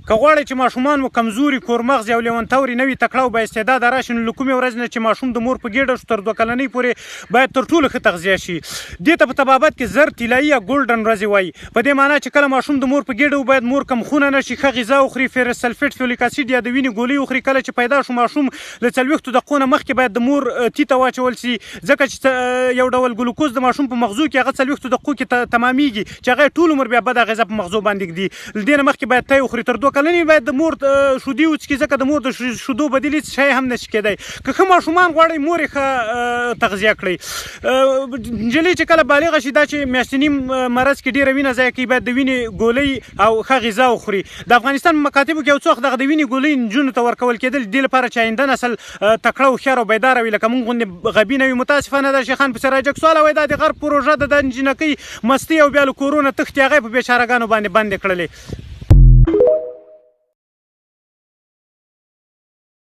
که غواړئ چې ماشومان مو کمزوري کورمغز یا لیونتوري نه وي تکړه او بااستعداده راشي نو له کومې ورځې نه چې ماشوم د مور په ګېډه شو تر 2 کلنۍ پورې باید تر ټولو ښه تغذیه شي. دې ته په طبابت کې زر طلایي یا ګولډن ورځې وایي، په دې معنا چې کله ماشوم د مور په ګېډه و باید مور کم خونه نه شي، ښه غذا وخوري، فیرس سلفیټ فولیک اسید یا د وینې ګولۍ وخوري. کله چې پیدا شو ماشوم له 40 دقیقو نه مخکې باید د مور تیته واچول شي، ځکه چې یو ډول ګلوکوز د ماشوم په مغزو کې هغه 40 دقیقو کې تمامیږي چې هغه ټول عمر بیا بده غذا په مغزو باندې ږدي. له دې نه مخکې باید تی وخوري. تر 2 کلنۍ باید د مور شودې وڅښي، ځکه د مور د شودو بدیل هېڅ شی هم نشي کېدی. که ښه ماشومان غواړئ مور یې ښه تغذیه کړئ. نجلۍ چې کله بالغه شي دا چې میاشتني مرض کې ډېره وینه ضایع کوي باید د وینې ګولۍ او ښه غذا وخوري. د افغانستان په مکاتبو کې یو څه وخت دغه د وینې ګولۍ نجونو ته ورکول کېدل دې لپاره چې آینده نسل تکړه هوښیار او بیداره وي لکه موږ غوندې غبي نه وي. متاسفانه دا شیخان په سراجک سوال وایي دا د غرب پروژه ده، د انجینکۍ مستۍ او بیا له کورونه تښتي هغه یې په بېچارهګانو باندې بندې کړلې.